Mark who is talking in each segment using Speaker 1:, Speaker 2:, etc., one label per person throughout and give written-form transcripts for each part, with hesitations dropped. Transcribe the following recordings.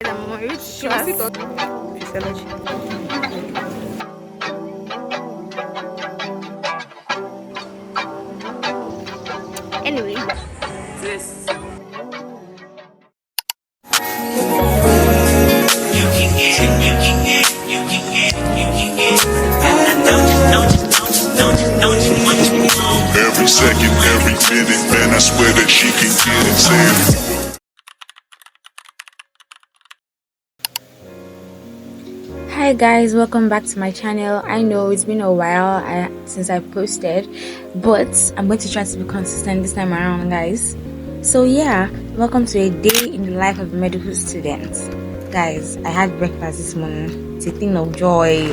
Speaker 1: I'm on which class? Physiology. Anyway, this.
Speaker 2: Every second, every minute, man, I swear that she can get it. Saying,
Speaker 3: Hi guys, welcome back to my channel. I know it's been a while since I posted, but I'm going to try to be consistent this time around, guys. So yeah, welcome to a day in the life of a medical student. Guys, I had breakfast this morning. It's a thing of joy.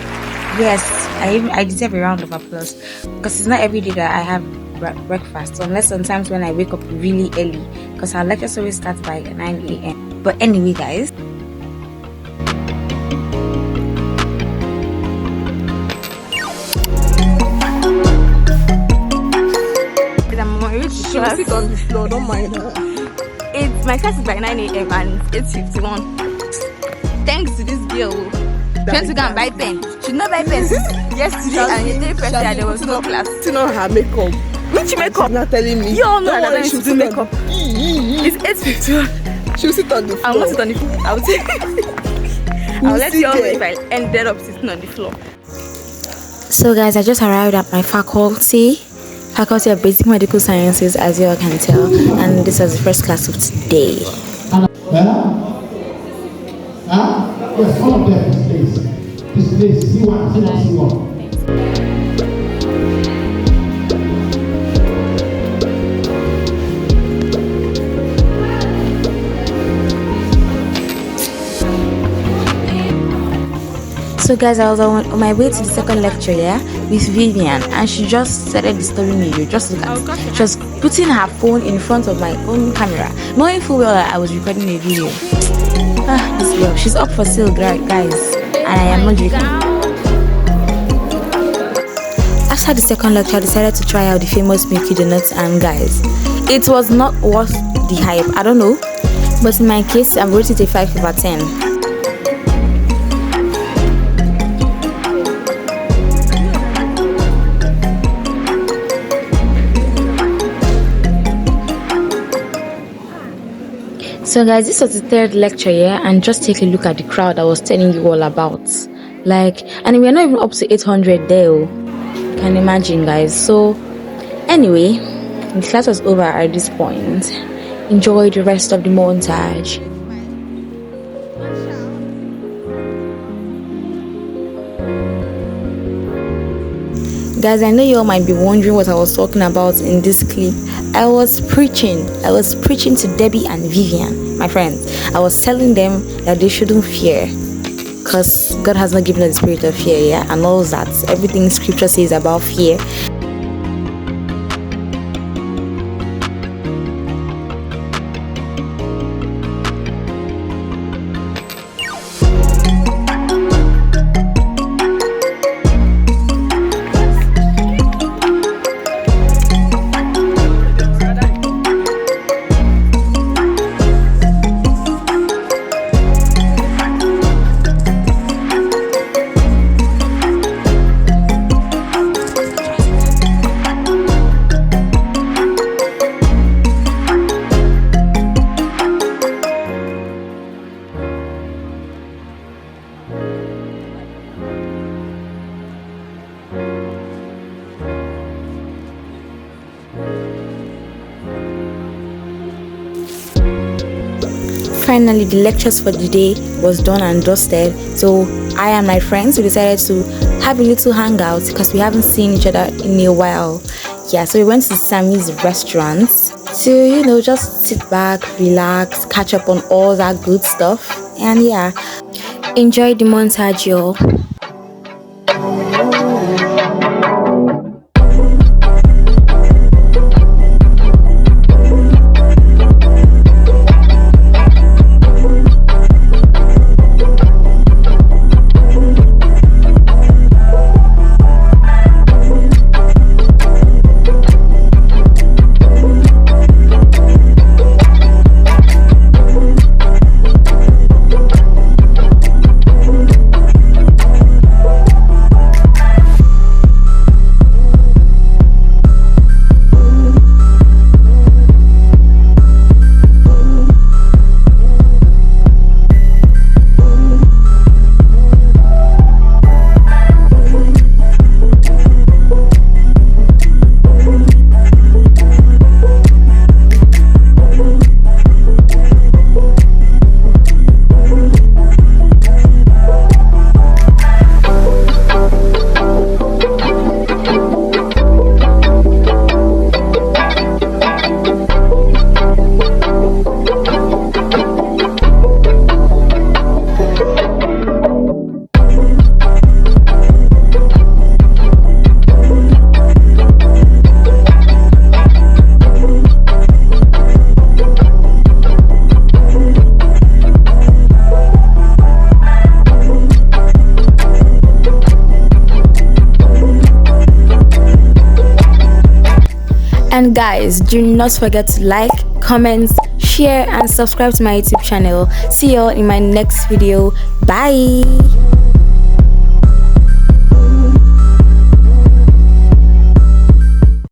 Speaker 3: Yes, I deserve a round of applause because it's not every day that I have breakfast, unless sometimes when I wake up really early, because our lectures always start by 9 a.m. But anyway, guys,
Speaker 1: I'm on which class?
Speaker 4: Sit on the floor, don't mind her.
Speaker 1: It's my class is by 9 a.m. and it's 8:51. Thanks to this girl. Trying to go and buy pen. She did not buy pens yesterday and the day first day there was no class.
Speaker 4: Sitting on her makeup.
Speaker 1: Which makeup?
Speaker 4: She's not telling me.
Speaker 1: You all know
Speaker 4: that
Speaker 1: I should do makeup. It's 8:51.
Speaker 4: She'll sit on the floor.
Speaker 1: I won't sit on the floor. I'll let you all know if I ended up sitting on the floor.
Speaker 3: so guys, I just arrived at my faculty of basic medical sciences, as you all can tell, and this was the first class of today.
Speaker 5: Yes, all of them, this place, C1.
Speaker 3: So guys, I was on my way to the second lecture, with Vivian, and she just started disturbing me. You just look at she was putting her phone in front of my own camera, knowing full well that I was recording a video. This girl, she's up for sale, guys, and I am not joking. After the second lecture, I decided to try out the famous Milky Donuts, and guys, it was not worth the hype. I don't know, but in my case, I'm rated a 5/10. So guys, this was the third lecture, and just take a look at the crowd I was telling you all about. And we're not even up to 800 there. You can imagine, guys. So anyway, the class was over at this point. Enjoy the rest of the montage. Guys, I know you all might be wondering what I was talking about in this clip. I was preaching to Debbie and Vivian, my friends. I was telling them that they shouldn't fear, because God has not given us the spirit of fear, and all that. Everything scripture says about fear. Finally, the lectures for the day was done and dusted, so I and my friends, we decided to have a little hangout because we haven't seen each other in a while. So we went to Sammy's restaurant to just sit back, relax, catch up on all that good stuff, and enjoy the montage, y'all. And guys, do not forget to like, comment, share and subscribe to my YouTube channel. See you all in my next video. Bye.